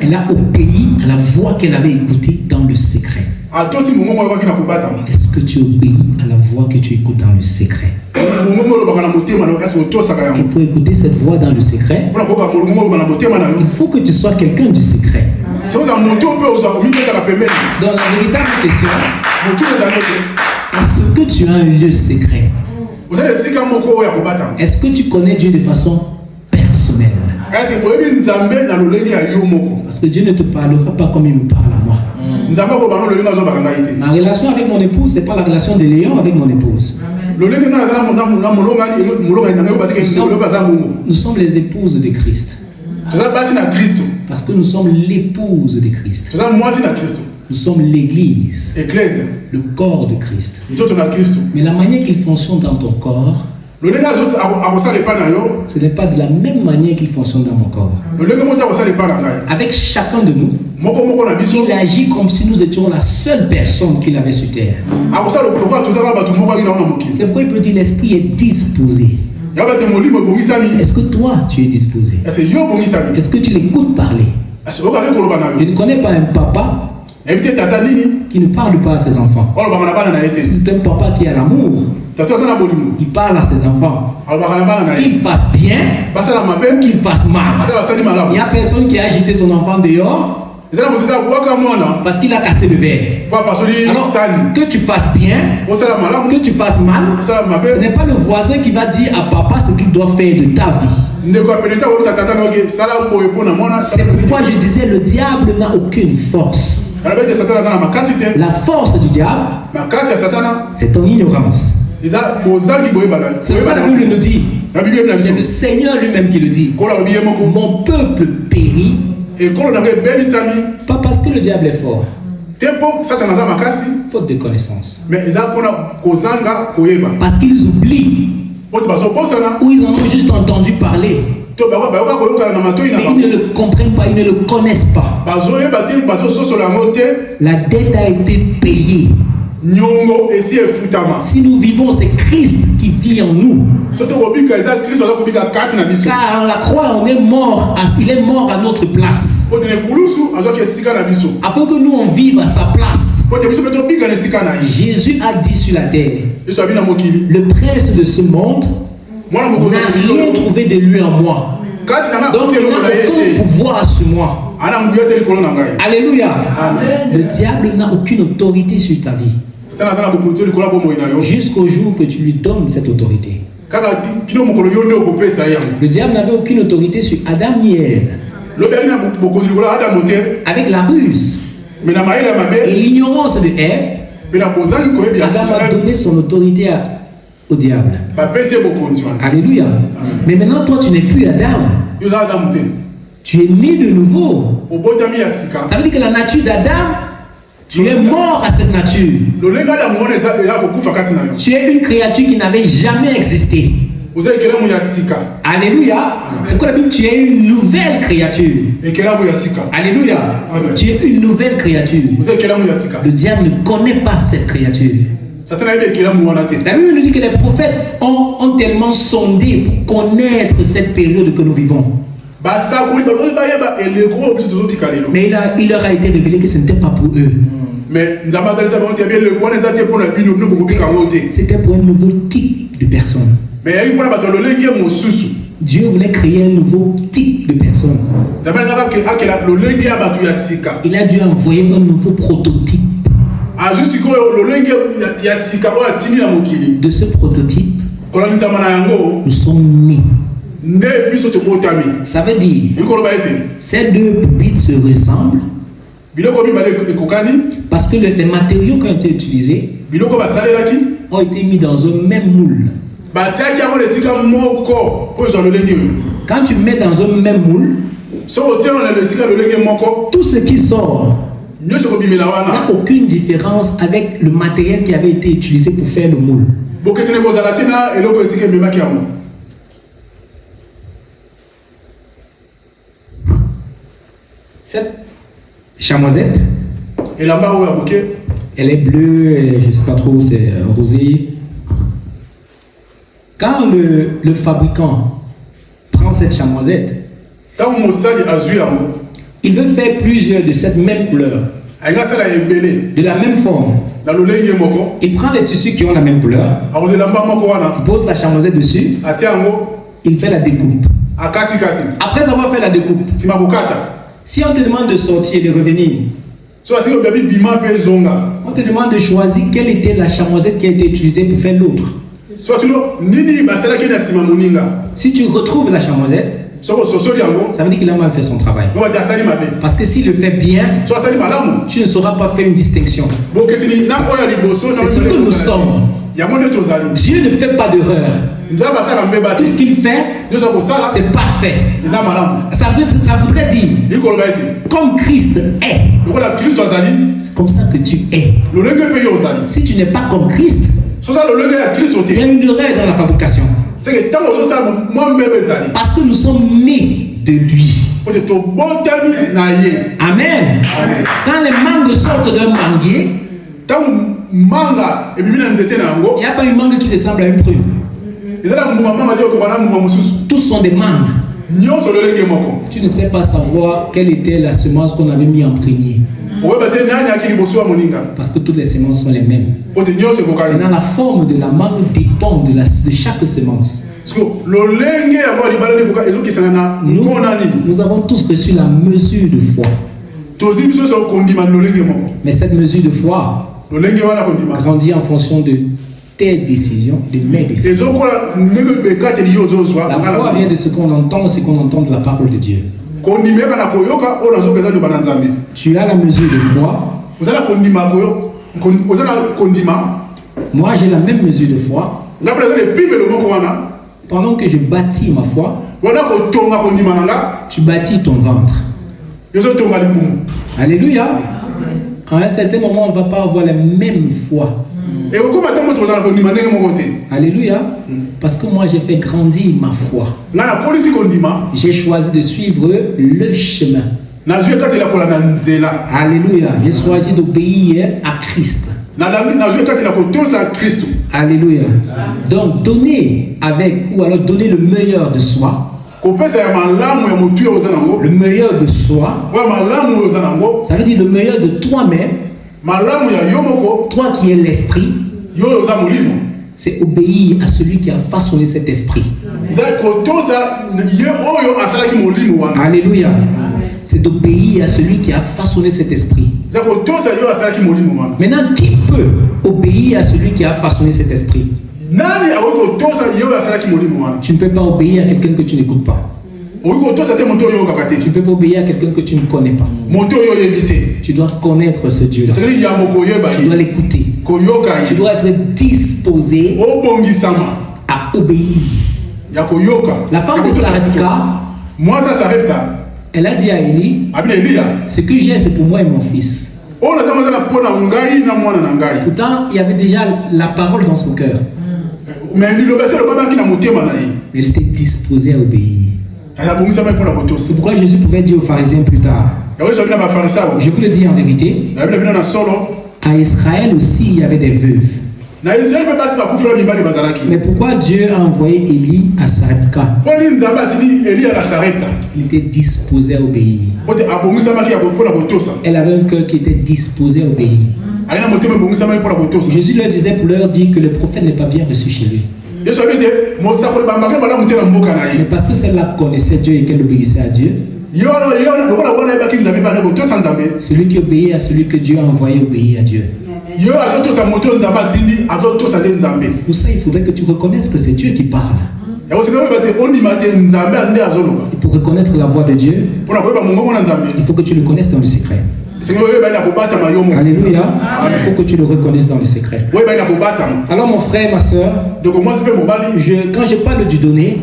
Elle a obéi à la voix qu'elle avait écoutée dans le secret. Est-ce que tu obéis à la voix que tu écoutes dans le secret? Et pour écouter cette voix dans le secret, il faut que tu sois quelqu'un du secret. Donc la véritable question, est-ce que tu as un lieu secret? Est-ce que tu connais Dieu de façon personnelle? Parce que Dieu ne te parlera pas comme il me parle à moi. Ma relation avec mon épouse, ce n'est pas la relation de Léon avec mon épouse. Nous sommes les épouses de Christ. Parce que nous sommes l'épouse de Christ. Nous sommes l'église, le corps de Christ. Mais la manière qu'il fonctionne dans ton corps, ce n'est pas de la même manière qu'il fonctionne dans mon corps. Avec chacun de nous, il agit comme si nous étions la seule personne qu'il avait sur terre. C'est pourquoi il peut dire l'esprit est disposé. Est-ce que toi, tu es disposé? Est-ce que tu l'écoutes parler? Je ne connais pas un papa qui ne parle pas à ses enfants. C'est un papa qui a l'amour. Il parle à ses enfants. Qu'il fasse bien, qu'il fasse mal. Il n'y a personne qui a agité son enfant dehors parce qu'il a cassé le verre. Alors, que tu fasses bien, que tu fasses mal, ce n'est pas le voisin qui va dire à papa ce qu'il doit faire de ta vie. C'est pourquoi je disais le diable n'a aucune force. La force du diable, c'est ton ignorance. C'est pas la Bible nous dit. C'est le Seigneur lui-même qui le dit. Mon peuple périt, pas parce que le diable est fort, faute de connaissance, parce qu'ils oublient, ou ils en ont juste entendu parler, mais ils ne le comprennent pas, ils ne le connaissent pas. La dette a été payée. Si nous vivons, c'est Christ qui vit en nous. Car à la croix, on est mort, il est mort à notre place. Afin que nous on vive à sa place. Jésus a dit sur la terre, le prince de ce monde n'a rien trouvé de lui en moi. Donc il n'a aucun pouvoir sur moi. Alléluia. Le diable n'a aucune autorité sur ta vie jusqu'au jour que tu lui donnes cette autorité. Le diable n'avait aucune autorité sur Adam ni Ève. Avec la ruse et l'ignorance de Ève, Adam a donné son autorité au diable. Alléluia. Mais maintenant, toi, tu n'es plus Adam. Tu es né de nouveau. Ça veut dire que la nature d'Adam, tu es mort à cette nature. Tu es une créature qui n'avait jamais existé. Alléluia. C'est quoi la Bible? Tu es une nouvelle créature. Alléluia. Tu es une nouvelle créature. Le diable ne connaît pas cette créature. La Bible nous dit que les prophètes ont tellement sondé pour connaître cette période que nous vivons. Mais il leur a été révélé que ce n'était pas pour eux. C'était pour un nouveau type de personne. Dieu voulait créer un nouveau type de personne. Il a dû envoyer un nouveau prototype. De ce prototype, nous sommes nés. Ça veut dire, ces deux pupitres se ressemblent parce que les matériaux qui ont été utilisés ont été mis dans un même moule. Quand tu mets dans un même moule, tout ce qui sort n'a aucune différence avec le matériel qui avait été utilisé pour faire le moule. Cette chamoisette, elle est bleue, je ne sais pas trop, c'est rosé. Quand le fabricant prend cette chamoisette, il veut faire plusieurs de cette même couleur, de la même forme. Il prend les tissus qui ont la même couleur, il pose la chamoisette dessus, il fait la découpe. Après avoir fait la découpe, Si on te demande de sortir et de revenir, on te demande de choisir quelle était la chamoisette qui a été utilisée pour faire l'autre. Si tu retrouves la chamoisette, ça veut dire qu'il a mal fait son travail. Parce que s'il le fait bien, tu ne sauras pas faire une distinction. C'est ce que nous sommes. Dieu ne fait pas d'erreur. Tout ce qu'il fait, c'est parfait. Ça voudrait dire, comme Christ est, c'est comme ça que tu es. Si tu n'es pas comme Christ, il y a une erreur dans la fabrication. Parce que nous sommes nés de lui. Amen. Quand les mangues sortent d'un manguier, il n'y a pas une mangue qui ressemble à une prune. Tous sont des mangues. Tu ne sais pas savoir quelle était la semence qu'on avait mis en premier. Parce que toutes les semences sont les mêmes. Maintenant, la forme de la mangue dépend de chaque semence. Nous avons tous reçu la mesure de foi. Mais cette mesure de foi grandit en fonction de tes décisions, de mes décisions. La foi vient de ce qu'on entend, ce qu'on entend de la parole de Dieu. Tu as la mesure de foi. Moi, j'ai la même mesure de foi. Pendant que je bâtis ma foi, tu bâtis ton ventre. Alléluia. À un certain moment, on ne va pas avoir la même foi. Alléluia. Parce que moi, j'ai fait grandir ma foi. J'ai choisi de suivre le chemin. Alléluia. J'ai choisi d'obéir à Christ. Alléluia. Donc, donner avec, ou alors donner le meilleur de soi. Le meilleur de soi. Ça veut dire le meilleur de toi-même. Toi qui es l'esprit. C'est obéir à celui qui a façonné cet esprit. Alléluia. C'est d'obéir à celui qui a façonné cet esprit. Maintenant, qui peut obéir à celui qui a façonné cet esprit? Tu ne peux pas obéir à quelqu'un que tu n'écoutes pas. Tu ne peux pas obéir à quelqu'un que tu ne connais pas. Tu dois connaître ce Dieu-là. Tu dois l'écouter. Tu dois être disposé à obéir. La femme de Sarepta, elle a dit à Élie, ce que j'ai, c'est pour moi et mon fils. Pourtant, il y avait déjà la parole dans son cœur. Elle était disposée à obéir. C'est pourquoi Jésus pouvait dire aux pharisiens plus tard. Je vous le dis en vérité, à Israël aussi il y avait des veuves. Mais pourquoi Dieu a envoyé Élie à Sarepta? Il était disposé à obéir. Elle avait un cœur qui était disposé à obéir. Jésus leur disait pour leur dire que le prophète n'est pas bien reçu chez lui. Mais parce que celle-là connaissait Dieu et qu'elle obéissait à Dieu, celui qui obéit à celui que Dieu a envoyé obéit à Dieu. Pour ça, il faudrait que tu reconnaisses que c'est Dieu qui parle. Et pour reconnaître la voix de Dieu, il faut que tu le connaisses dans le secret. Alléluia. Il faut que tu le reconnaisses dans le secret. Alors mon frère, ma soeur, quand je parle du donner,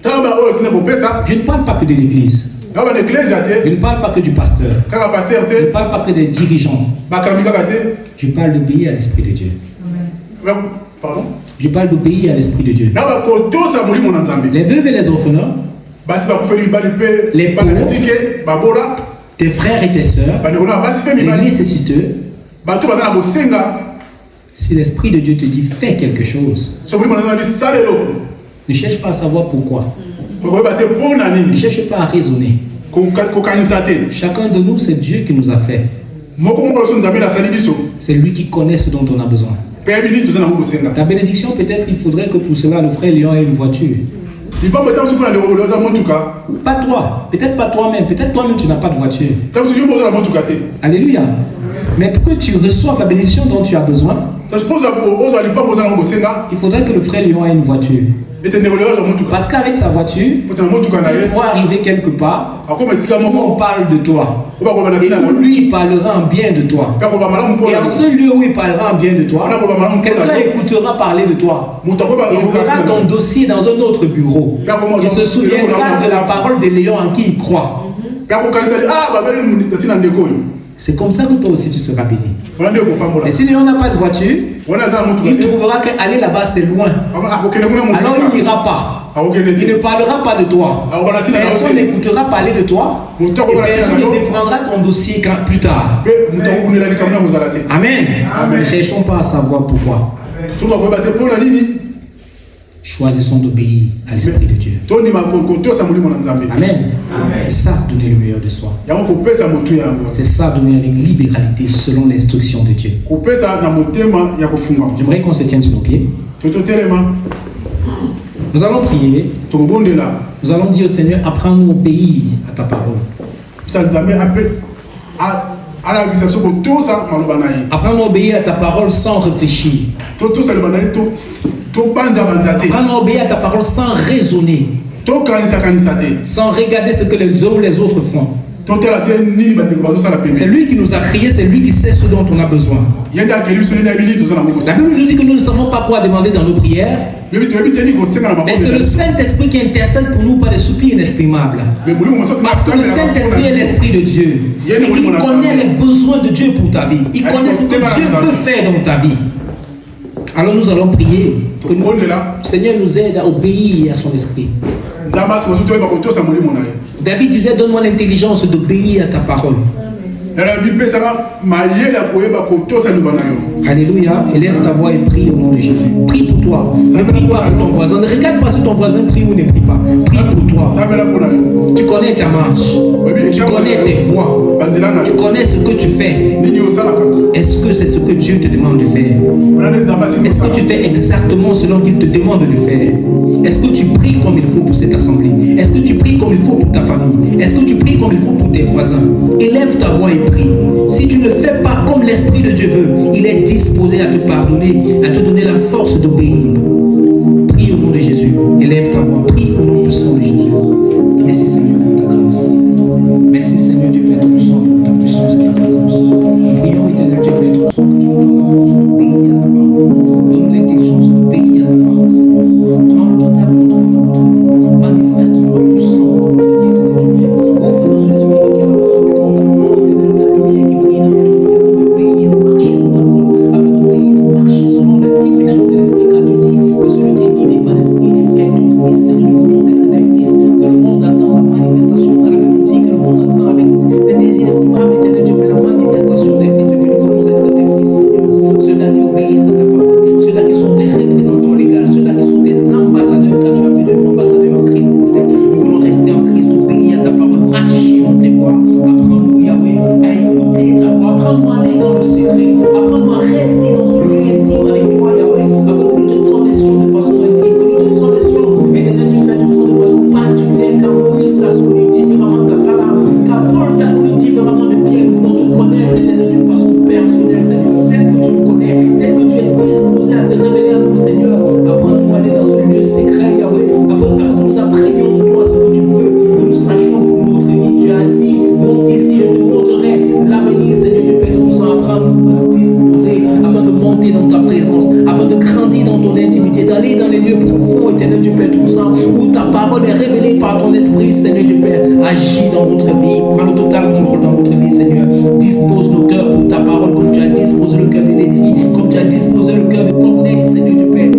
je ne parle pas que de l'église. Je ne parle pas que du pasteur. Je ne parle pas que des dirigeants. Je parle d'obéir à l'Esprit de Dieu. Je parle d'obéir à l'Esprit de Dieu. Les veuves et les orphelins, les pauvres, tes frères et tes sœurs, les nécessiteux, si l'Esprit de Dieu te dit fais quelque chose, ne cherche pas à savoir pourquoi. Ne cherche pas à raisonner. Chacun de nous, c'est Dieu qui nous a fait. C'est lui qui connaît ce dont on a besoin. Ta bénédiction, peut-être il faudrait que pour cela le frère Léon ait une voiture. Pas toi, peut-être pas toi-même, peut-être toi-même tu n'as pas de voiture. Alléluia. Mais pour que tu reçoives la bénédiction dont tu as besoin, il faudrait que le frère Léon ait une voiture. Parce qu'avec sa voiture, il pourra arriver quelque part où on parle de toi. Et où lui il parlera en bien de toi. Et en ce lieu où il parlera en bien de toi, quelqu'un écoutera parler de toi. Il verra ton dossier dans un autre bureau. Il se souviendra de la parole de Léon en qui il croit. C'est comme ça que toi aussi tu seras béni. Et si Léon n'a pas de voiture, il trouvera qu'aller là-bas c'est loin. Alors il n'ira pas. Il ne parlera pas de toi. Personne n'écoutera parler de toi. Et personne ne défendra ton dossier plus tard. Amen. Ne cherchons pas à savoir pourquoi. Choisissons d'obéir à l'Esprit de Dieu. Amen. C'est ça, donner le meilleur de soi. C'est ça, donner avec libéralité selon l'instruction de Dieu. J'aimerais qu'on se tienne sur nos pieds. Nous allons prier. Nous allons dire au Seigneur, apprends-nous à obéir à ta parole. Apprends-nous à obéir à ta parole sans réfléchir. Apprends-nous à obéir à ta parole sans raisonner. Sans regarder ce que les uns ou les autres font. C'est lui qui nous a créés, c'est lui qui sait ce dont on a besoin. La Bible nous dit que nous ne savons pas quoi demander dans nos prières. Mais c'est le Saint-Esprit qui intercède pour nous par des soupirs inexprimables. Parce que le Saint-Esprit est l'Esprit de Dieu. Et il connaît les besoins de Dieu pour ta vie. Il connaît ce que Dieu veut faire dans ta vie. Alors nous allons prier que le Seigneur nous aide à obéir à son esprit. David disait, donne-moi l'intelligence d'obéir à ta parole. Alléluia. Élève ta voix et prie au nom de Jésus. Prie pour toi. Ne prie pas pour ton voisin. Ne regarde pas si ton voisin prie ou ne prie pas. Prie pour toi. Tu connais ta marche. Tu connais tes voies. Tu connais ce que tu fais. Est-ce que c'est ce que Dieu te demande de faire? Est-ce que tu fais exactement selon qu'il te demande de faire? Est-ce que tu pries comme il faut pour cette assemblée? Est-ce que tu pries comme il faut pour ta famille? Est-ce que tu pries comme il faut pour tes voisins? Élève ta voix et prie. Si tu ne fais pas comme l'Esprit de Dieu veut, il est disposé à te pardonner, à te donner la force d'obéir. Prie au nom de Jésus. Élève ta voix. Prie au nom puissant de Jésus. Merci Seigneur pour ta grâce. Merci Seigneur Dieu Père Tout-Puissant pour ta puissance et ta présence. Prions éternel Dieu Père Tout-Puissant que tu nous obéir à ta parole. Donne l'intelligence d'obéir à ta parole. Prends le total contrôle de notre vie. Manifeste le puissant de notre vie éternel Dieu. Ouvre nos yeux spirituels. Agis dans votre vie, prends le total contrôle dans votre vie, Seigneur. Dispose nos cœurs pour ta parole, comme tu as disposé le cœur de Letty, comme tu as disposé le cœur de Corneille, Seigneur du Père.